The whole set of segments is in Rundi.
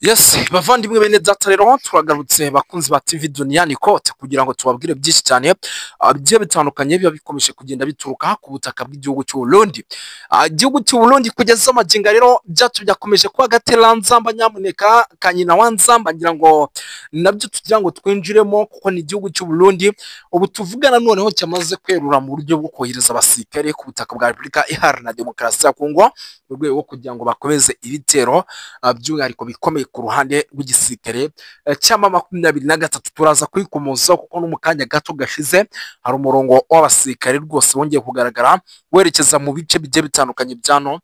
Yes, bavandimwe bene data rero turagarutse bakunzi ba TV Duniani Kote kugira ngo tubabwire byinshi cyane bigiye bitandukanye biba bikomeje kugenda bituruka ku butaka bw'igihugu cy'u Burundi. Igihugu cy'u Burundi kugeza amaginga rero byatu byakomeje kuba gateranzamba nyamuneka kanyina wanzamba ngira ngo nabyo tugira ngo twinjiremo kuko ni igihugu cy'u Burundi ubu tuvugana noneho cyamaze kwerura mu buryo bwo kohereza abasirikare ku butaka bwa Repubulika Iharanira Demokarasi ya Kongo mu rwego rwo kugira ngo bakomeze ibitero by'umwihariko bikomeye ku ruhande rw'igisirikare cyama 23 turaza kwikomoza kuko no mu kanya gato gashize hari umurongo w'abasirikare rwose wongeye kugaragara werekeza mu bice bigiye bitandukanye byano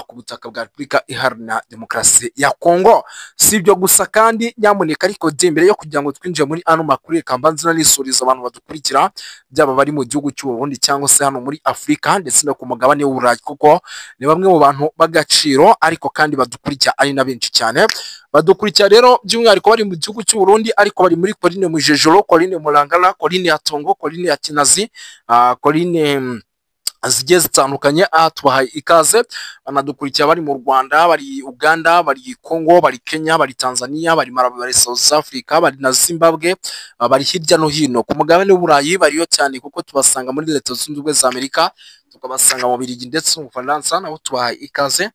ku butaka bwa Repubulika Iharanira Demokarasi ya Kongo. Si ibyo gusa kandi nyamuneka ariko imbere yo kugira ngo twinjire muri ano makuru reka mbanze nisuriza abantu badukurikira byaba bari mu gihugu cy'u Burundi cyangwa se hano muri Afrika ndetse no ku mugabane w'Uburayi kuko ni bamwe mu bantu bagaciro ariko kandi badukurikira ari na benshi cyane. Badukurikira rero by'umwihariko bari mu gihugu cy'u Burundi ariko bari muri Coline Mujejoro, Coline Murangara, Coline ya Tongo, Coline ya Kinazi, Coline zigiye zitandukanye. Tubahaye ikaze. Banadukurikira bari mu Rwanda, bari Uganda, bari Congo, bari Kenya, bari Tanzania, bari Malawi, bari South Africa, bari na Zimbabwe, bari hirya no hino ku mugabane w'Uburayi bariyo cyane kuko tubasanga muri Leta Zunze Ubumwe za Amerika, tukabasanga mu Bubiligi ndetse mu Bufaransa. Nabo tubahaye ikaze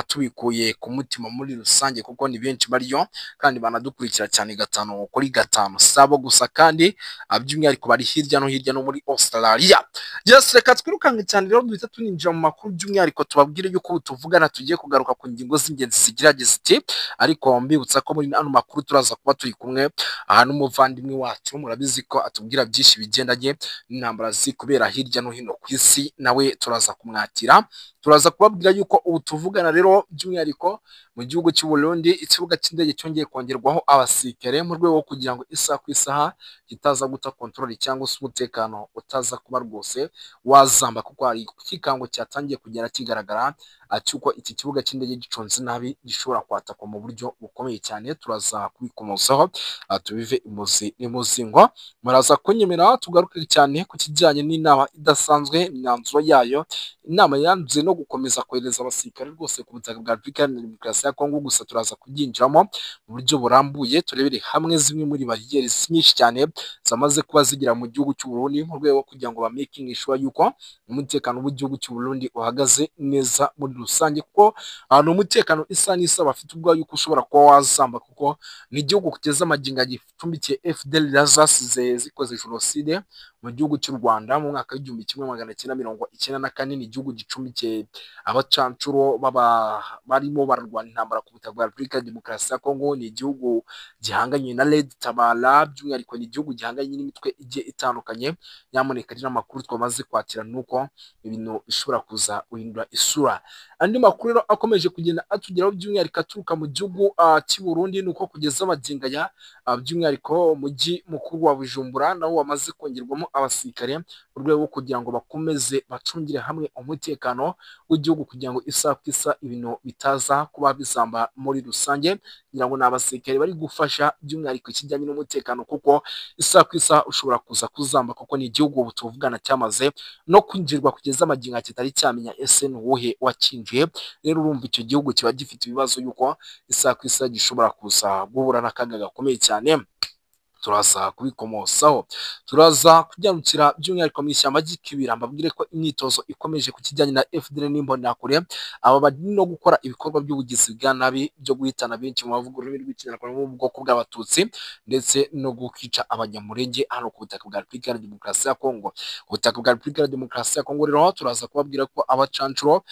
tubikuye ku mutima muri rusange kuko ni benshi bariyo kandi banadukurikira cyane gatanu kuri gatanu. Sabo gusa kandi by'umwihariko bari hirya no muri Australia. Yes, reka twirukange cyane rero duhita tuninjira mu makuru by'umwihariko tubabwire yuko tuvugana tugiye kugaruka ku ngingo z'ingenzi zigirageze iti ariko mbibutsa ko muri ano makuru turaza kuba turi kumwe n'umuvandimwe wacu murabizi ko atubwira byinshi bigendanye n'intambara kubera hirya no hino ku isi, nawe turaza kumwakira. Turaza kubabwira yuko ubu tuvugana rero by'umwihariko mu gihugu cy'u Burundi ikibuga cy'indege cyongeye kongerwaho abasirikare mu rwego rwo kugira ngo isaha ku isaha kitaza guta control cyangwa se umutekano utaza kuba rwose wazamba kuko hari ikikango cyatangiye kugera kigaragara cyuko iki kibuga cy'indege giconze nabi gishobora kwatakwa mu buryo bukomeye cyane. Turaza kubikomozaho tubive imuzingo. Muraza kunyemera tugaruke cyane ku kijyanye n'inama idasanzwe imyanzuro yayo, inama yanze no gukomeza kohereza abasirikare rwose ku butaka bwa Repubulika Iharanira Demokarasi ya Kongo. Gusa turaza kubyinjiramo mu buryo burambuye turebere hamwe zimwe muri bariyeri nyinshi cyane zamaze kuba zigira mu gihugu cy'u Burundi mu rwego kugira ngo bamaking sure yuko umutekano w'igihugu cy'u Burundi uhagaze neza muri rusange kuko ahantu umutekano isa n'isa bafite ubwo yuko ushobora kuba wazamba kuko ni igihugu kugeza amaginga gicumbikiye FDL zasize zikoze jenoside mu gihugu cy'u Rwanda mu mwaka w'1994. Ni igihugu gicumbikiye abacancuro barimo bararwana intambara ku butaka bwa Repubulika ya Demokarasi ya Kongo. Ni igihugu gihanganye na Red Tabara by'umwihariko ni igihugu gihanganye n'imitwe igiye itandukanye. Nyamuneka ari n'amakuru twamaze kwakira nuko ibintu bishobora kuza guhindura isura. Andi makuru rero akomeje kugenda atugeraho by'umwihariko aturuka mu gihugu cy'u Burundi nuko kugeza amaginga ya by'umwihariko umujyi mukuru wa Bujumbura nawo wamaze kongerwamo abasirikare mu rwego rwo kugira ngo bakomeze bacungire hamwe umutekano w'igihugu kugira ngo isaha ku isa ibintu bitaza kuba bizamba muri rusange. Kugira ngo ni abasirikare bari gufasha by'umwihariko ikijyanye n'umutekano kuko isaha ku isa ushobora kuza kuzamba kuko ni igihugu ubu tuvugana cyamaze no kwinjirwa kugeza amaginga kitari cyamenya ese ni uwuhe wakinjiye. Rero urumva icyo gihugu kiba gifite ibibazo yuko isaha ku isa gishobora kuza guhura n'akaga gakomeye cyane. Turaza kubikomosaho, turaza kujyanukira by'umwihariko mu ishyamba ry'ikibira mbabwire ko imyitozo ikomeje ku kijyanye na FDL n'imbonakure. Aba bari no gukora ibikorwa by'ubugizi bwa nabi byo guhitana benshi mu bavuga ururimi rw'ikinyarwanda mu bwoko bw'abatutsi ndetse no gukica abanyamurenge hano ku butaka bwa Repubulika Iharanira Demokarasi ya Kongo. Ku butaka bwa Repubulika Iharanira Demokarasi ya Kongo rero turaza kubabwira ko abacancuro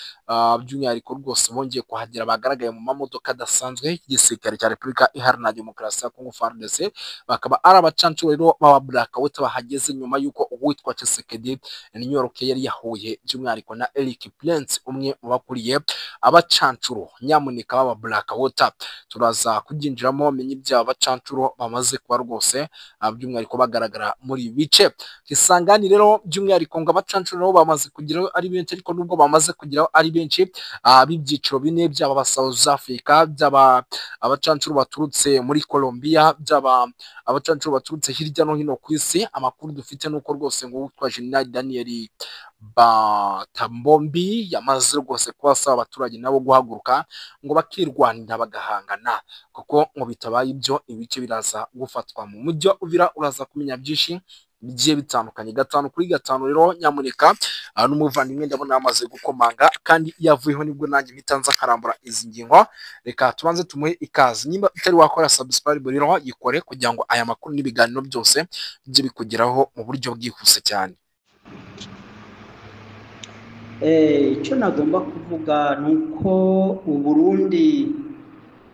by'umwihariko rwose bongeye kuhagera bagaragaye mu mamodoka adasanzwe y'igisirikare cya Repubulika Iharanira Demokarasi ya Kongo FARDC. Bakaba ari abacancuro rero baba blackout bahageze nyuma yuko uwitwa Tshisekedi New York yari yahuye by'umwihariko na Eric Prince umwe mu bakuriye abacancuro nyamuneka baba blackout. Turaza kubyinjiramo menye ibya abacancuro bamaze kuba rwose by'umwihariko bagaragara muri bice Kisangani. Rero by'umwihariko ngo abacancuro nabo bamaze kugiraho ari benshi ariko nubwo bamaze kugiraho ari benshi b'ibyiciro bine byaba aba South Africa, byaba abacancuro baturutse muri Colombia, byaba abacancuro abacancuro baturutse hirya no hino ku isi. Amakuru dufite nuko rwose ngo witwa General Daniel Batambombi yamaze rwose kuba asaba abaturage nabo guhaguruka ngo bakirwanira bagahangana, kuko ngo bitabaye ibyo ibice biraza gufatwa. Mu mujyi wa Uvira uraza kumenya byinshi bigiye bitandukanye. 5 kuri 5 rero nyamuneka n'umuvandimwe ndabona yamaze gukomanga kandi yavuyeho, nibwo nanjye mpita nza karambura izi ngingo. Reka tubanze tumuhe ikaze. Nimba utari wakora subscribe rero yikore, kugira ngo aya makuru n'ibiganiro byose bijye bikugeraho mu buryo bwihuse cyane. Icyo nagomba kuvuga nuko Uburundi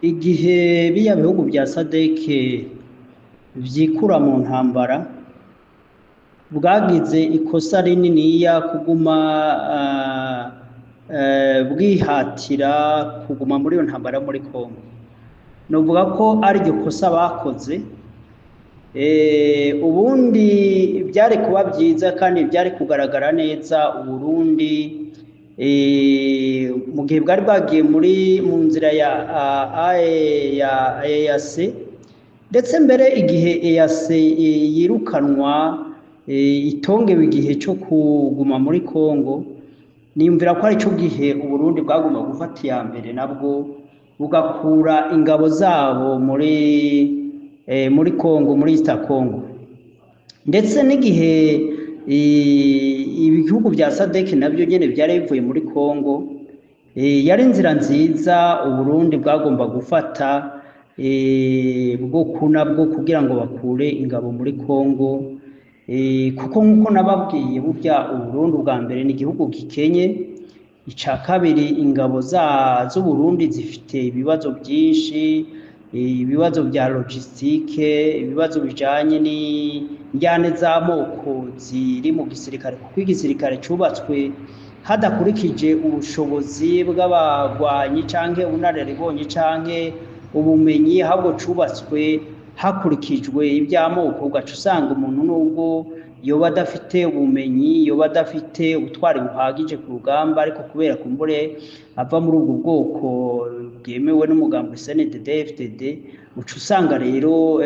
igihe biya bihugu bya SADC vyikura mu ntambara bwagize ikosa rininiya kuguma bwihatira kuguma muri iyo ntambara muri Kongo. Novuga ko ari iryo kosa bakoze. Ubundi byari kuba byiza kandi byari kugaragara neza Uburundi mu gihe bwari bwagiye mu nzira ya EAC, ndetse mbere igihe EAC yirukanwa itongewe igihe cyo kuguma muri Kongo, niyumvira ko ari cyo gihe Uburundi bwagomba gufata iya mbere nabwo bugakura ingabo zabo muri Kongo, muri East Congo. Ndetse n'igihe ibihugu bya SADC nabyo nyene byari bivuye muri Kongo, yari inzira nziza Uburundi bwagomba gufata bwo kugira ngo bakure ingabo muri Kongo, kuko nkuko nababwiye burya Uburundi bwa mbere ni igihugu gikenye, ica kabiri ingabo z'Uburundi zifite ibibazo byinshi, ibibazo bya logistique, ibibazo bijanye n'injyane z'amoko ziri mu gisirikare, kuko igisirikare cyubatswe hadakurikije ubushobozi bw'abagwanyi canke ubunararibonye canke ubumenyi, ahubwo cubatswe hakurikijwe iby'amoko. Ugaca usanga umuntu nubwo yoba adafite ubumenyi, yoba adafite ubutwari buhagije ku rugamba, ariko kubera kumbure ava muri ubwo bwoko bwemewe n'umugambi CNDD-FDD, uca usanga rero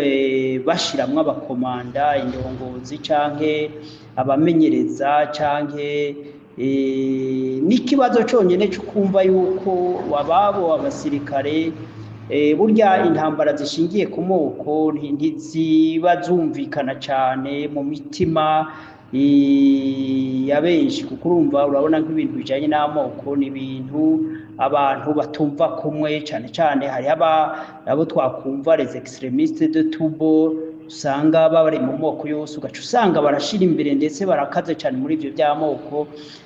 bashiramwo abakomanda, indongozi canke abamenyereza canke n'ikibazo cyonyine cyo kumva yuko wababo abasirikare burya intambara zishingiye ku moko ntiziba zumvikana cyane mu mitima ya benshi, kuko urabona nk'ibintu bijanye n'amoko ni ibintu abantu batumva kumwe. cyane cyane hari abo twakumva les extrémistes de Tubo, usanga bari mu moko yose, ugaca usanga barashira imbere ndetse barakaze cyane muri ivyo by'amoko,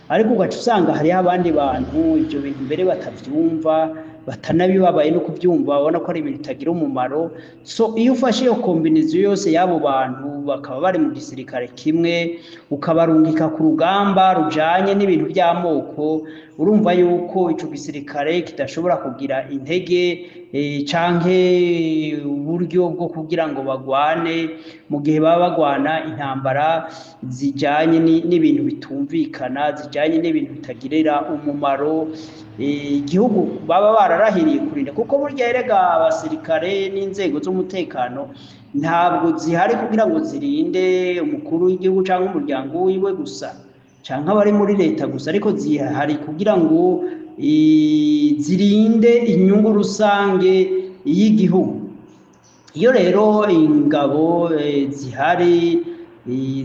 ariko ugaca usanga hariho abandi bantu ivyo bintu mbere batavyumva, batanabibabaye no kubyumva, babona ko ari ibintu bitagira umumaro. So iyo ufashe iyo kombiniziyo yose y'abo bantu bakaba bari mu gisirikare kimwe, ukabarungika ku rugamba rujanye n'ibintu by'amoko, urumva yuko ico gisirikare kidashobora kugira intege canke uburyo bwo kugira ngo bagwane mu gihe baba bagwana intambara zijanye n'ibintu bitumvikana, zijanye n'ibintu bitagirira umumaro igihugu baba bararahiriye kurinda. Kuko burya erega abasirikare n'inzego z'umutekano ntabwo zihari kugira ngo zirinde umukuru w'igihugu cyangwa umuryango wiwe gusa cyangwa abari muri leta gusa, ariko zihari kugira ngo zirinde inyungu rusange y'igihugu. Iyo rero ingabo zihari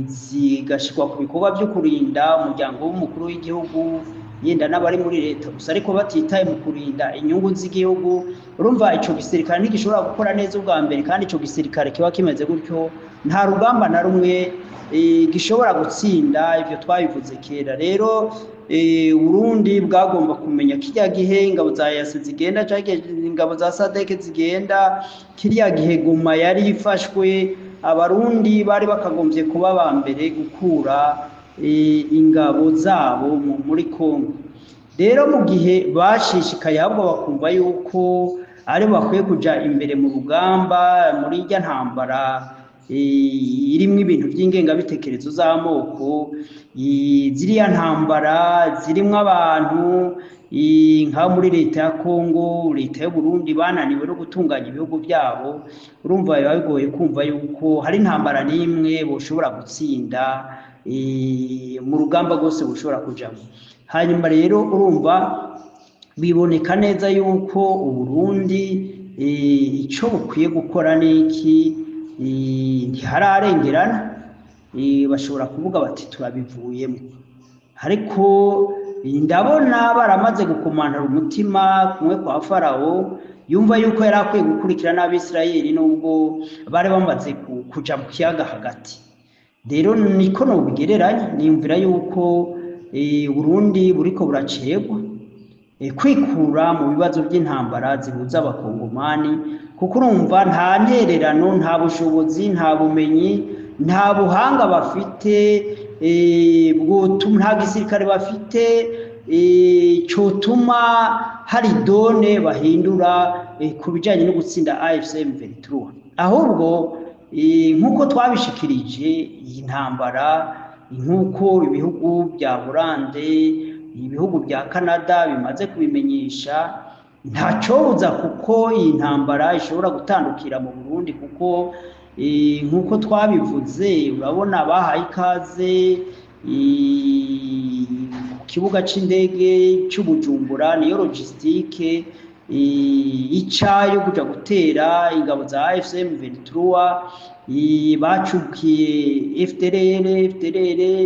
zigashikwa ku bikorwa byo kurinda umuryango w'umukuru w'igihugu, yenda n'abari muri leta gusa, ariko batitaye mu kurinda inyungu z'igihugu, urumva ico gisirikare ntigishobora gukora neza ubwa mbere. kandi ico gisirikare kiba kimeze gutyo, nta rugamba na rumwe gishobora gutsinda. Ivyo twabivuze kera. Rero Burundi bwagomba kumenya kirya gihe ingabo za EAC zigenda canke ingabo za SADC zigenda, kirya gihe Goma yari ifashwe, abarundi bari bakagombye kuba ba mbere gukura ingabo zabo muri Kongo. Rero mu gihe bashishikaye ahubwo bakumva yuko ari bakwiye kuja imbere mu rugamba, muri irya ntambara irimwo ibintu by'ingengabitekerezo z'amoko, ziriya ntambara zirimwo abantu nka muri leta ya Kongo, leta y'u Burundi bananiwe no gutunganya ibihugu byabo, urumva biba bigoye kumva yuko hari intambara n'imwe boshobora gutsinda mu rugamba rwose bushobora kujamo. Hanyuma rero urumva biboneka neza yuko Uburundi icyo bukwiye gukora n'iki ntihararengerana, bashobora kuvuga bati turabivuyemo, ariko ndabona baramaze gukomantara umutima kumwe kwa Farawo yumva yuko yari akwiye gukurikira n'Abisirayeli nubwo bari bamaze kuja mu kiyaga hagati. Rero niko nobigereranya, niyumvira yuko Burundi buriko buracegwa kwikura mu bibazo by'intambara zibuza abakongomani, kuko urumva nta ntererano, nta bushobozi, nta bumenyi, nta buhanga bafite, nta gisirikare bafite cyotuma hari done bahindura ku bijyanye no gutsinda AFC M23. Ahubwo nk'uko twabishikirije iyi ntambara, nk'uko ibihugu bya Holande, ibihugu bya Canada bimaze kubimenyesha, ntacyobuza kuko iyi ntambara ishobora gutandukira mu Burundi, kuko nk'uko twabivuze urabona bahaye ikaze ku kibuga c'indege c'Ubujumbura, niyo logistique icayo kuja gutera ingabo za AFC M23, bacukiye FDLR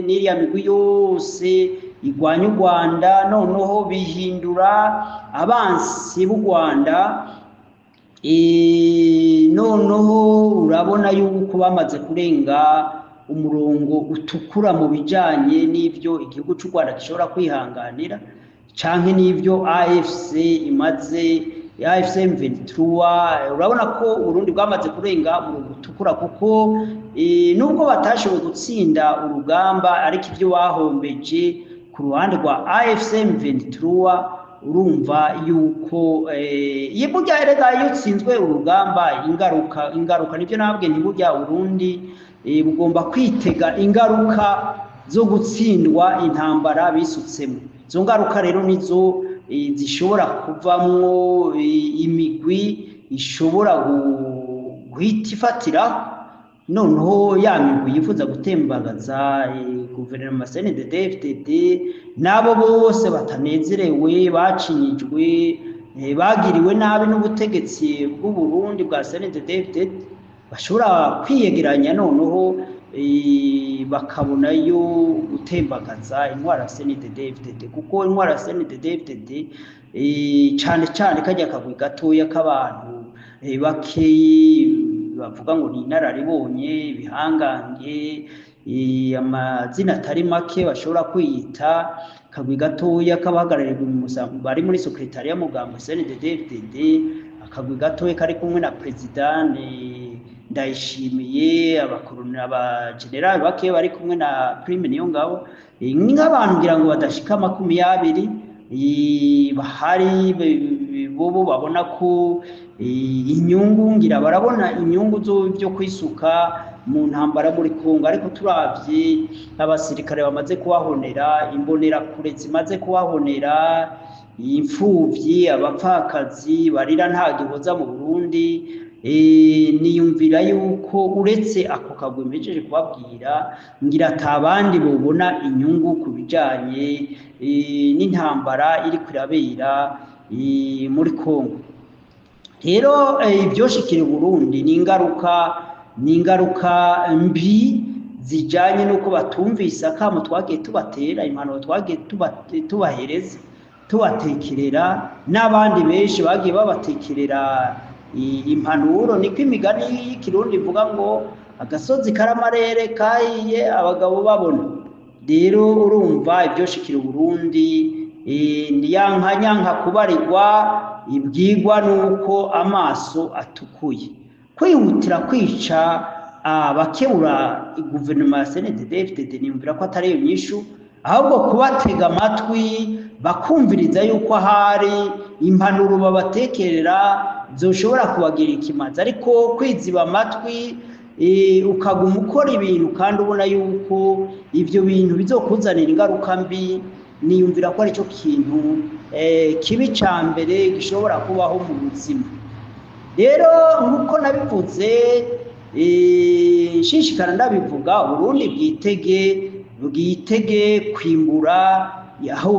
n'iriya migwi yose igwanya u Rwanda, noneho bihindura abansi b'u Rwanda. Noneho urabona yuko bamaze kurenga umurongo utukura mu bijanye n'ivyo igihugu cy'u Rwanda gishobora kwihanganira, canke n'ivyo AFC M23. Urabona ko Burundi bwamaze kurenga umurongo utukura, kuko nubwo batashoboye gutsinda urugamba, ariko ivyo bahombeje ku ruhande rwa AFC M23 urumva yuko burya erega iyo utsinzwe urugamba ingaruka nibyo nabwe ntiburya Burundi bugomba kwitega ingaruka zo gutsindwa intambara bisutsemo. Izo ngaruka rero nizo zishobora kuvamwo imigwi ishobora guhita ifatira, noneho ya migwi yifuza gutembagaza guverinoma CNDD-FDD nabo bose batanezerewe, bacinyijwe, bagiriwe nabi n'ubutegetsi bw'u Burundi bwa CNDD-FDD, bashobora kwiyegeranya noneho bakabonayo gutembagaza intwara CNDD-FDD, kuko intwara CNDD-FDD cyane cyane kajya kagwi gatoya k'abantu bakeyi bavuga ngo ni inararibonye, ibihangange, amazina atari make bashobora kwiyita, kagwi gatoya k'abahagarariye bari muri sekretariya mugambo CNDD-FDD, akagwi gatoya kari kumwe na president Ndayishimiye, abagenerali bake bari kumwe na Prime Niyongabo, nk'abantu ngira ngo badashika 20 bahari, bobo babona ko inyungu, ngira barabona inyungu byo kwisuka mu ntambara muri Kongo. Ariko turavye abasirikare bamaze kuhahonera, imbonera kure zimaze kuhahonera, imfuvyi, abapfakazi barira nta gihoza mu Burundi, niyumvira yuko uretse ako kagwe mbejeje kubabwira, ngira atabandi bobona inyungu ku bijanye n'intambara iri kwirabera muri Kongo. Rero ibyoshikira Burundi ni ingaruka mbi zijanye nuko batumvise akamo twagiye tubatera, impanuro twagiye tubahereza, tubatekerera, n'abandi benshi bagiye babatekerera impanuro. Niko imigani y'ikirundi ivuga ngo agasozi karamarere kahiye abagabo babona. Rero urumva ibyoshikira Burundi nyanka kubarirwa, ibwigwa nuko amaso atukuye. Kwihutira kwica abakebura guverinoma ya CNDD-FDD nimvira ko atari yo nyishu, ahubwo kubatega amatwi bakumviriza yuko hari impanuro babatekerera zoshobora kubagira ikimazi. Ariko kwiziba amatwi ukaguma ukora ibintu kandi ubona yuko ivyo bintu bizokuzanira ingaruka mbi, niyumvira ko ari cyo kintu kibi ca mbere gishobora kubaho mu buzima. Rero nk'uko nabivuze nshishikara ndabivuga, Burundi bwitege kwimbura aho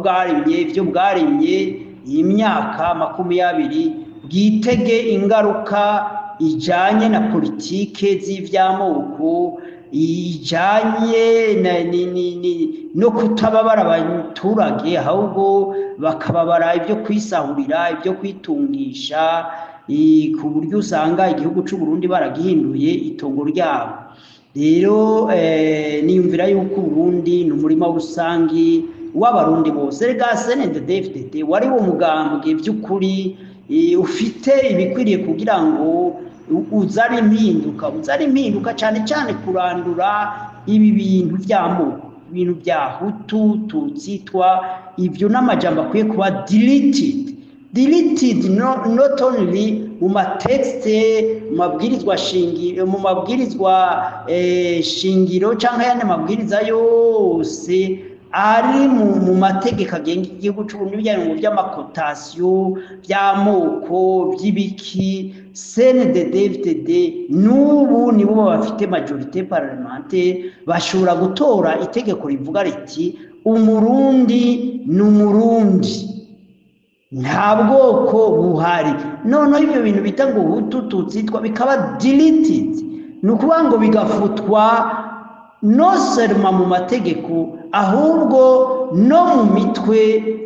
bwarimye, ibyo bwarimye iyi myaka 20, bwitege ingaruka ijanye na politike z'ivy'amoko, ijanye no kutababara abaturage, ahubwo bakababara ibyo kwisahurira, ibyo kwitungisha, ku buryo usanga igihugu c'u Burundi baragihinduye itongo ryabo. Rero niyumvira yuko Burundi ni umurima rusangi w'abarundi bose. Rega CNDD-FDD wari wo mugambwe by'ukuri ufite ibikwiriye kugira ngo uzane impinduka cyane cyane kurandura ibi bintu by'amoko, ibintu bya Hutu, Tutsi, Twa, ibyo n'amajambo akwiye kuba deleted not only mu matexte, mu mabwirizwa shingiro cyangwa ayandi mabwiriza yose ari mu mategeko agenga igihugu cy'u Burundi, bijyanye mu by'amakotasiyo, by'amoko, by'ibiki. CNDD-FDD n'ubu nibo bafite majorité parlementaire, bashobora gutora itegeko rivuga riti umurundi ni umurundi, nta bwoko buhari. Noneho ibyo bintu bita ngo Hutu, Tutsi, Twa bikaba deleted, ni ukuvuga ngo bigafutwa no seulement mu mategeko, ahubwo no mu mitwe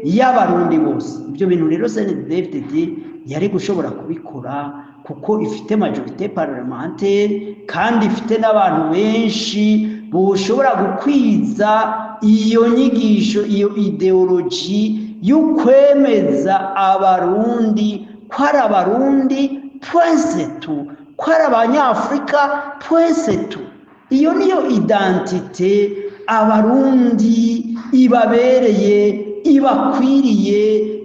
y'abarundi bose. Ibyo bintu rero CNDD-FDD yari gushobora kubikora kuko ifite majorité parlementaire kandi ifite n'abantu benshi boshobora gukwiza iyo nyigisho, iyo ideology y'ukwemeza abarundi ko ari abarundi point, ko ari abanyafrika point. Iyo niyo identite abarundi ibabereye, ibakwiriye,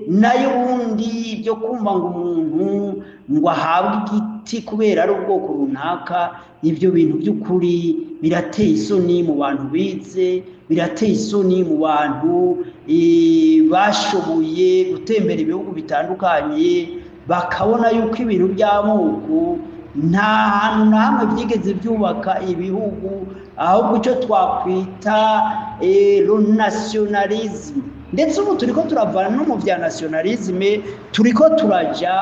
nayo ubundi byo kumva ngo umuntu ngo ahabwe igiti kubera ari ubwoko runaka, ibyo bintu by'ukuri birateye isoni mu bantu bize, birateye isoni mu bantu bashoboye gutembera ibihugu bitandukanye, bakabona yuko ibintu by'amoko nta hantu na hamwe byigeze byubaka ibihugu, ahubwo icyo twakwita nationalisme. Ndetse ubu turiko turavana no mu bya nationalisme, turiko turaja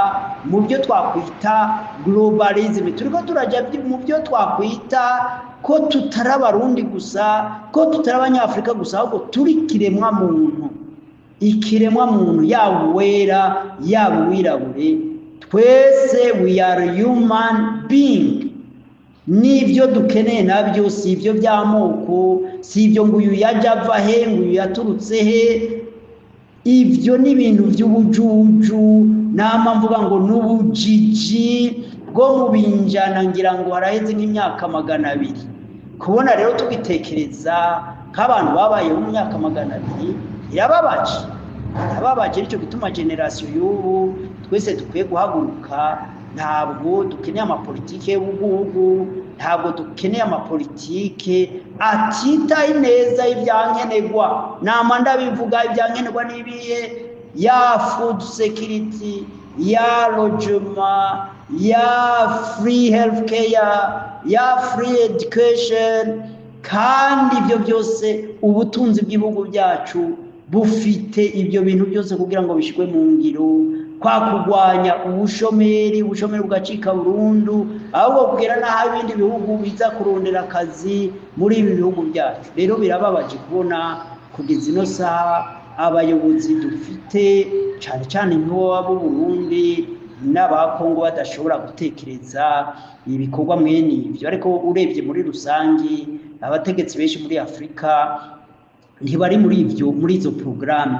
mu byo twakwita globalisme, turiko turaja mu byo twakwita ko tutari abarundi gusa, ko tutari abanyafrika gusa, ahubwo turi kiremwa muntu, ikiremwa muntu, yaba uwera yaba uwirabure, twese we are human being. Nibyo dukeneye nabyo, si ibyo by'amoko, si ibyo ngo uyu yaje ava he, ngo uyu yaturutse he. Ibyo ni ibintu by'ubujuju, nama mvuga ngo n'ubujiji bwo mu binjana, ngira ngo haraheze nk'imyaka 200. Kubona rero tubitekereza nk'abantu babayeho mu myaka 200 irababaje. Nicyo gituma generation y'ubu twese dukwiye guhaguruka. Ntabwo dukeneye amapolitike y'ubugugu, ntabwo dukeneye amapolitike atitaye neza ibyankenerwa. Nama ndabivuga ibyankenerwa n'ibihe: ya food security, ya logement, ya free health care, ya free education. Kandi ibyo byose ubutunzi bw'ibihugu byacu bufite ibyo bintu byose kugira ngo bishikwe mu ngiro, kwa kugwanya ubushomeri bugacika burundu, ahubwo kugera naho ibindi bihugu biza kurondera akazi muri ibi bihugu byacu. Rero birababaje kubona kugeza ino saha abayobozi dufite cyane cyane nk'abo Burundi n'abakongo badashobora gutekereza ibikorwa mwene ibyo. Ariko urebye muri rusangi abategetsi benshi muri Afrika ntibari muri izo programme,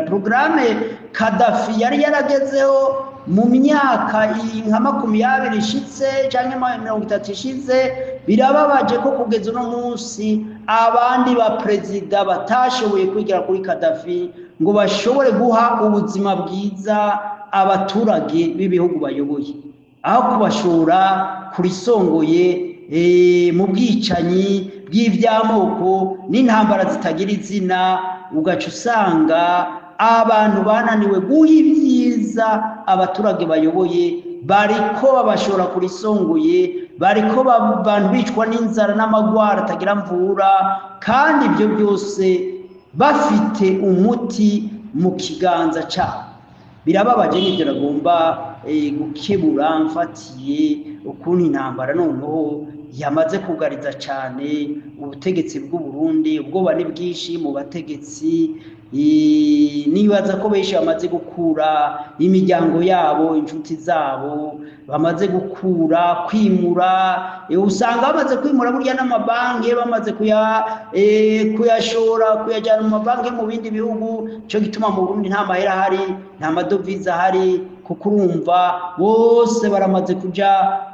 programme Gaddafi yari yaragezeho mu myaka nka 20 ishitse cyangwa 30 ishize. Birababaje ko kugeza uno munsi abandi ba president batashoboye kwigira kuri Gaddafi ngo bashobore guha ubuzima bwiza abaturage b'ibihugu bayoboye, aho kubashora kurisongoye mu bwicanyi bw'iby'amoko n'intambara zitagira izina. Ugaca usanga abantu bananiwe guha ibyiza abaturage bayoboye, bariko babashora kurisongoye, bariko abantu bicwa n'inzara n'amagwara atagira mvura, kandi ibyo byose bafite umuti mu kiganza cyabo. Birababaje n'ibyo nagomba gukebura mfatiye ukuntu intambara noneho yamaze kugariza cyane ubutegetsi bw'u Burundi. Ubwoba ni bwinshi mu bategetsi, nibaza ko benshi bamaze gukura imiryango yabo, inshuti zabo bamaze gukura, kwimura. Usanga bamaze kwimura burya n'amabanki, bamaze kuyashora, kuyajyana mu mabanki mu bindi bihugu. Cyo gituma mu Burundi nta mahera ahari, nta madovize ahari, kuko urumva bose baramaze kuja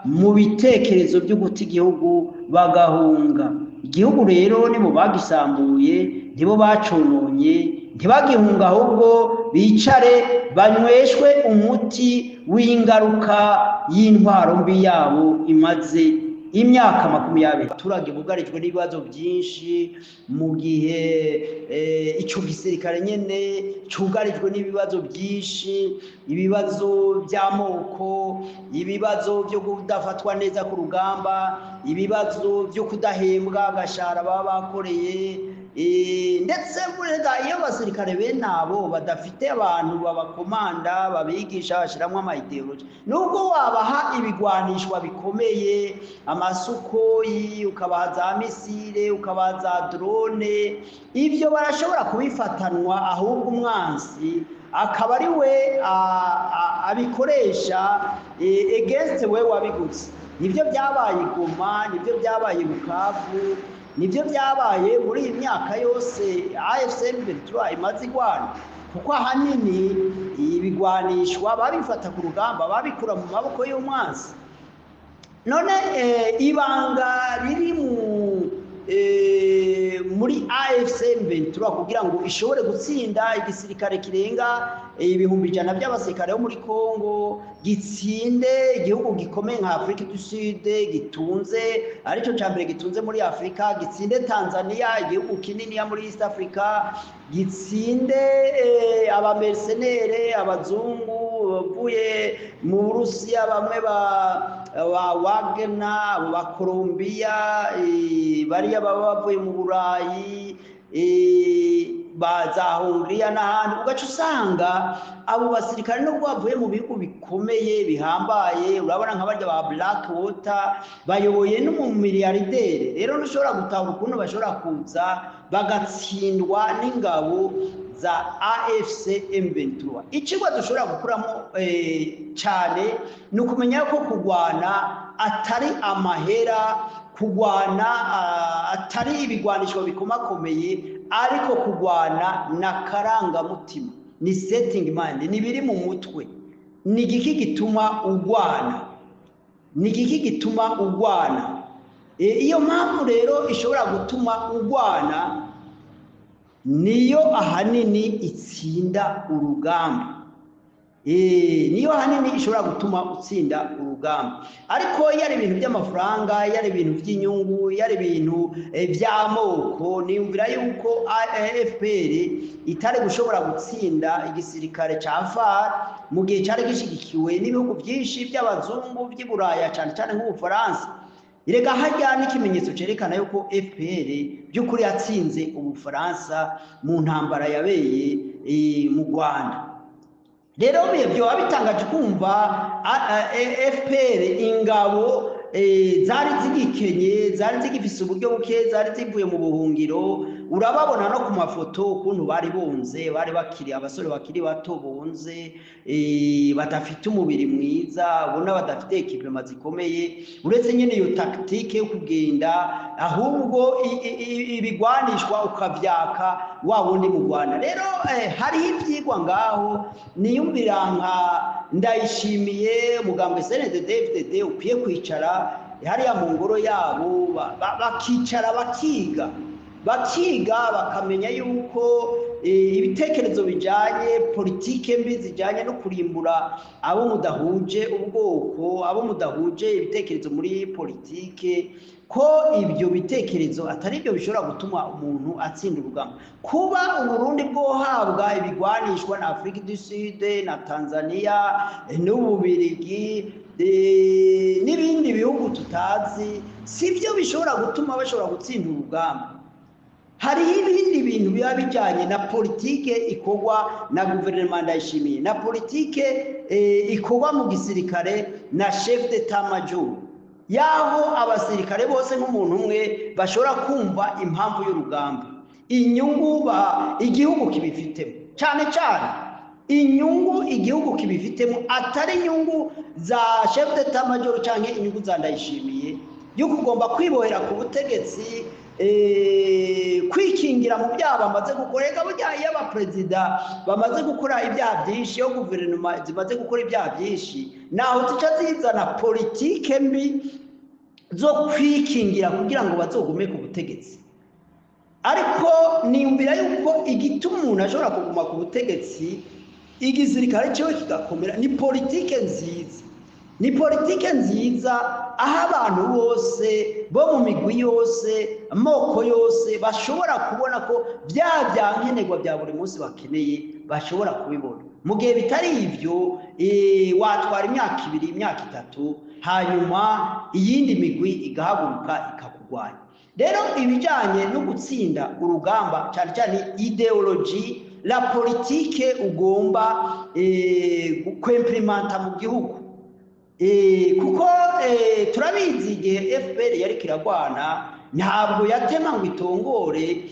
mu bitekerezo byo guta igihugu bagahunga. Igihugu rero ni mu bagisambuye, nibo bacononye, ntibagihunga ahubwo bicare banyweshwe umuti w'ingaruka y'intwaro mbi yabo imaze imyaka 20. Abaturage bugarijwe n'ibibazo byinshi, mu gihe icyo gisirikare nyene cyugarijwe n'ibibazo byinshi, ibibazo by'amoko, ibibazo byo kudafatwa neza ku rugamba, ibibazo byo kudahembwa agashara baba bakoreye, ndetse iyo abasirikare bene abo badafite abantu babakomanda babigisha bashyiramo amayideoloji, nubwo wabaha ibigwanishwa bikomeye, amasukoyi, ukabaha za misile, ukabaha za drone, ibyo barashobora kubifatanwa, ahubwo umwansi akaba ari we abikoresha against we wabiguze. Nibyo byabaye Goma, nibyo byabaye Bukavu, nibyo byabaye muri iyi myaka yose AFC M23 imaze igwana, kuko ahanini ibigwanishwa babifata ku rugamba, babikura mu maboko y'umwansi. None ibanga riri muri AFC M23 kugira ngo ishobore gutsinda igisirikare kirenga 100,000 by'abasirikare bo muri Kongo, gitsinde igihugu gikomeye nka Afrika du Sud, gitunze arico cyambere gitunze muri Afrika, gitsinde Tanzania, igihugu kinini ya muri East Africa, gitsinde aba mercenaires, abazungu bavuye mu Burusiya, bamwe ba Wagner, ba Colombia, bariya baba bavuye mu Burayi, baza Hungria n'ahandi. Ugaca usanga abo basirikare nubwo bavuye mu bihugu bikomeye bihambaye, urabona nk'abarya ba Blackwater bayoboye n'umumiliyarderi. Rero ntushobora gutahura ukuntu bashobora kuza bagatsindwa n'ingabo za AFC M23. Ikigwa dushobora gukuramo cyane ni ukumenya ko kugwana atari amahera, kugwana atari ibigwanisho bikomakomeye, ariko kugwana na karangamutima, ni setting mind, ni biri mu mutwe. Ni giki gituma ugwana, ni giki gituma ugwana. Iyo mpamvu rero ishobora gutuma ugwana, niyo ahanini itsinda urugamba. Niyo ahanini ishobora gutuma utsinda urugamba. Ariko yari ibintu by'amafaranga, yari ibintu by'inyungu, yari ibintu by'amoko, niyumvira yuko FPR itari gushobora gutsinda igisirikare ca FARC mu gihe cyari gishigikiwe n'ibihugu byinshi by'abazungu by'i Buraya, cyane cyane nk'Ubufaransa. Irega hajya n'ikimenyetso cerekana yuko FPR by'ukuri yatsinze Ubufaransa mu ntambara yabeye mu Rwanda. Rero byo abitangaje kumva FPR ingabo zari zigikenye, zari zigifise uburyo buke, zari zivuye mu buhungiro. Urababona no ku mafoto ukuntu bari bonze, bari bakiri abasore bakiri bato bonze, badafite umubiri mwiza, ubona badafite equipment zikomeye, uretse nyene iyo tactique yo kugenda, ahubwo ibigwanishwa ukavyaka wa wundi mu Rwanda. Rero hari ivyigwa ngaho, niyumvira nka Ndayishimiye, mugambwe CNDD-FDD ukwiye kwicara hariya mu ngoro yabo, bakicara bakiga bakamenya yuko ibitekerezo bijanye politike mbi zijanye no kurimbura abo mudahuje ubwoko, abo mudahuje ibitekerezo muri politike, ko ibyo bitekerezo atari byo bishobora gutuma umuntu atsinda urugamba. Kuba Uburundi bwohabwa ibigwanishwa na Afrique du Sud na Tanzania n'Ububirigi n'ibindi bihugu tutazi, sivyo bishobora gutuma bashobora gutsinda urugamba. Hariho ibindi bintu biba bijanye na politike ikorwa na guverinoma Ndayishimiye, na politike ikorwa mu gisirikare na chef d'état major, yaho abasirikare bose nk'umuntu umwe bashobora kumva impamvu y'urugamba, inyungu igihugu kibifitemo, cyane cyane inyungu igihugu kibifitemo atari inyungu za chef d'état major cyangwa inyungu za Ndayishimiye yo kugomba kwibohera ku butegetsi, kwikingira mu byaha bamaze gukorega. Burya iyo abaperezida bamaze gukora ibyaha byinshi, yo guverinoma zimaze gukora ibyaha byinshi, naho zica zizana politike mbi zo kwikingira kugira ngo bazogume ku butegetsi. Ariko niyumvira yuko igituma umuntu ashobora kuguma ku butegetsi, igisirikare cyo kigakomera, ni politike nziza. Ni politike nziza aho abantu bose bo mu migwi yose, amoko yose bashobora kubona ko byankenerwa bya buri munsi bakeneye bashobora kubibona. Mu gihe bitari ivyo, watwara imyaka 2 imyaka 3 hanyuma iyindi migwi igahaguruka ikakugwanya. Rero ibijanye no gutsinda urugamba, cyane cyane ideology, la politique ugomba kwemplementa mu gihugu. Kuko turabizi igihe FPR yari kiragwana, ntabwo yatema ngo itongore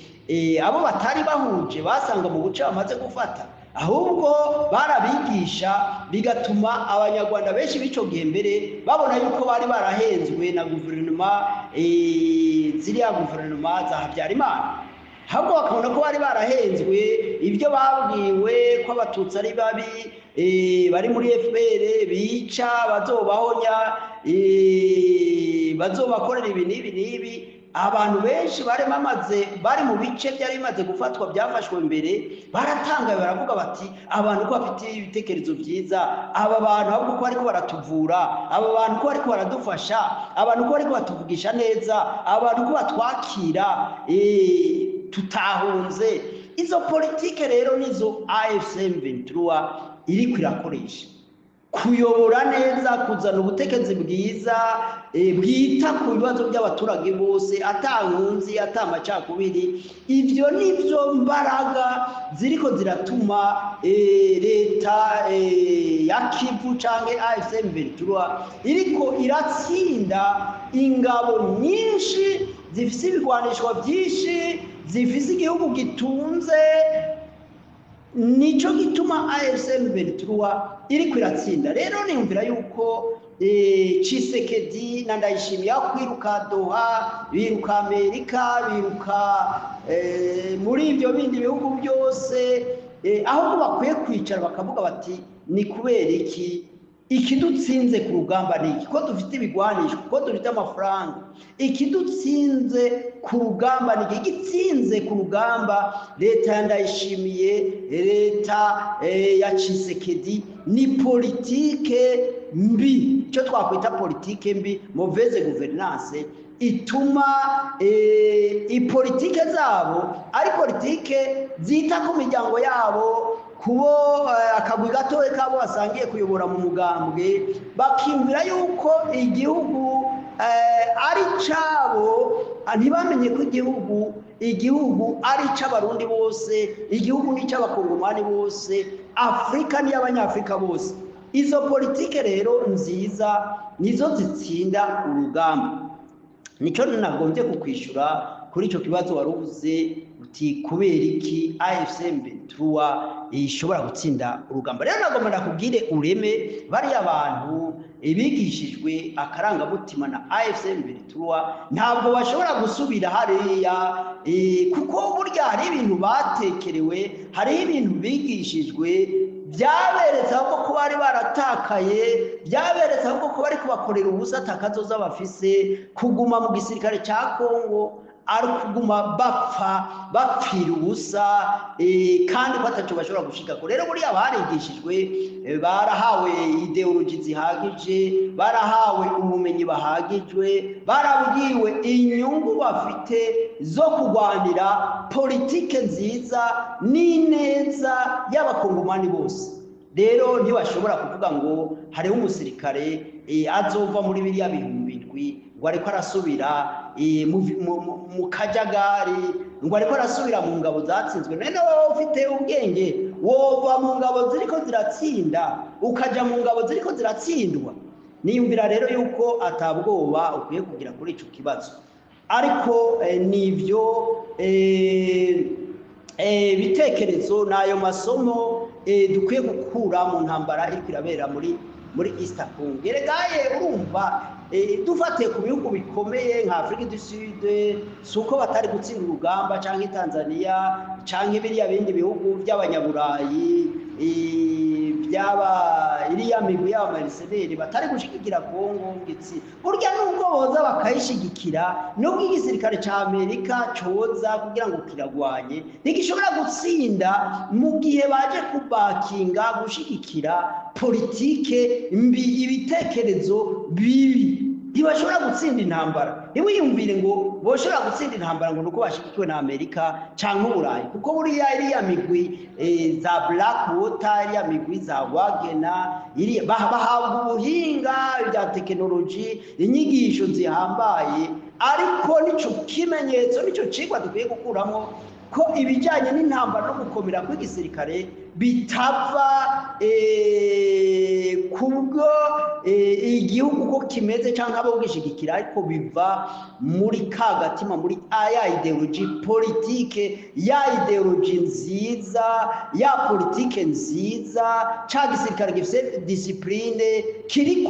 abo batari bahuje basanga mu buce bamaze gufata, ahubwo barabigisha, bigatuma abanyarwanda benshi bico gihe mbere babona yuko bari barahenzwe na guverinoma, ziriya guverinoma za Habyarimana. Ahubwo bakabona ko bari barahenzwe, ibyo babwiwe ko abatutsi ari babi, bari muri FPR bica, bazobahonya, bazobakorera ibi n'ibi. Abantu benshi bari mu bice byari bimaze gufatwa, byafashwe mbere, baratangaye baravuga bati abantu ko bafite ibitekerezo byiza, aba bantu ahubwo ko ariko baratuvura, aba bantu ko ariko baradufasha, abantu ko ariko batuvugisha neza, abantu ko batwakira, tutahunze. Izo politike rero nizo AFC M23 iri kwirakoresha, kuyobora neza, kuzana ubutegetsi bwiza, bwita ku bibazo by'abaturage bose, atankunzi, atamacakubiri. Ivyo nivyo mbaraga ziriko ziratuma leta ya Kivu canke AFC M23 iriko iratsinda ingabo nyinshi zifise ibigwanishwa byinshi, zifise igihugu gitunze. Nico gituma AFC M23 iri kwiratsinda. Rero niyumvira yuko Tshisekedi na Ndayishimiye kwiruka Doha, biruka Amerika, biruka muri ibyo bindi bihugu byose, aho bakwiye kwicara bakavuga bati ni kubera ikidutsinze ku rugamba ni iki? Ko dufite ibigwanisho, ko dufite amafaranga. Ikidutsinze ku rugamba ni iki? Igitsinze ku rugamba leta ya Ndayishimiye, leta ya Tshisekedi ni politike mbi, icyo twakwita politike mbi, mauvaise gouvernance, ituma ipolitike zabo ari politike zita ku miryango yabo, kubo akagwi gatowe kabo basangiye kuyobora mu mugambwe, bakimvira yuko igihugu ari cabo, ntibamenye ko igihugu ari c'abarundi bose, igihugu ni c'abakongomani bose, Afrika ni y'abanyafrika bose. Izo politike rero nziza nizo zitsinda urugamba. Nico nagombye kukwishura kuri ico kibazo waruvuze uti kubera iki AFC M23 ishobora gutsinda urugamba. Rero nagomba nakubwire ureme bari abantu ibigishijwe akarangamutima na AFC M23 ntabwo bashobora gusubira hariya, kuko burya hari ibintu batekerewe, hari ibintu bigishijwe byaberetse ahubwo ko bari baratakaye, byaberetse ahubwo ko bari kubakorera ubusa atakazoza bafise, kuguma mu gisirikare cya Kongo ari kuguma bapfira ubusa kandi batacu bashobora gushikako. Rero buriya barigishijwe, barahawe ideologi zihagije, barahawe ubumenyi bahagijwe, barabwiwe inyungu bafite zo kurwanira politike nziza n'ineza y'abakongomani bose. Rero ntibashobora kuvuga ngo hariho umusirikare azova muri biriya bihumbi indwi ngo ariko arasubira mu kajagari, ngo ariko arasubira mu ngabo zatsinzwe. None wowe ufite ubwenge wova mu ngabo ziriko ziratsinda ukaja mu ngabo ziriko ziratsindwa? Niyumvira rero yuko atabwoba ukwiye kugira kuri ico kibazo, ariko nivyo bitekerezo n'ayo masomo dukwiye gukura mu ntambara iriko irabera muri East Congo. Geregaye urumva dufatiye ku bihugu bikomeye nka Afrique du Sud, suko batari gutsinda urugamba canke Tanzania canke biriya bindi bihugu by'abanyaburayi iriya migwi y'abamariseneri batari gushigikira Kongo ngitsi. Burya nubwo boza bakayishigikira, nubwo igisirikare ca Amerika coza kugira ngo kiragwanye, ntigishobora gutsinda mu gihe baje kubakinga gushigikira politike mbi, ibitekerezo bibi. Ntibashobora gutsinda intambara. Ntiwiyumvire ngo boshobora gutsinda intambara ngo nuko bashigikiwe na Amerika canke Uburayi, kuko buriya iriya migwi za Blackwater, iriya migwi za Wagner, bahabwa ubuhinga bya tekinoloji, inyigisho zihambaye. Ariko nico kimenyetso, nico cigwa dukwiye gukuramo ko ibijanye n'intambara no gukomera kw'igisirikare bitava kubwo igihugu ko kimeze canke abo gishigikira, ariko biva muri kagatima, muri ya ideologi politike, ya ideologi nziza, ya politike nziza, ca gisirikare gifise discipline kiri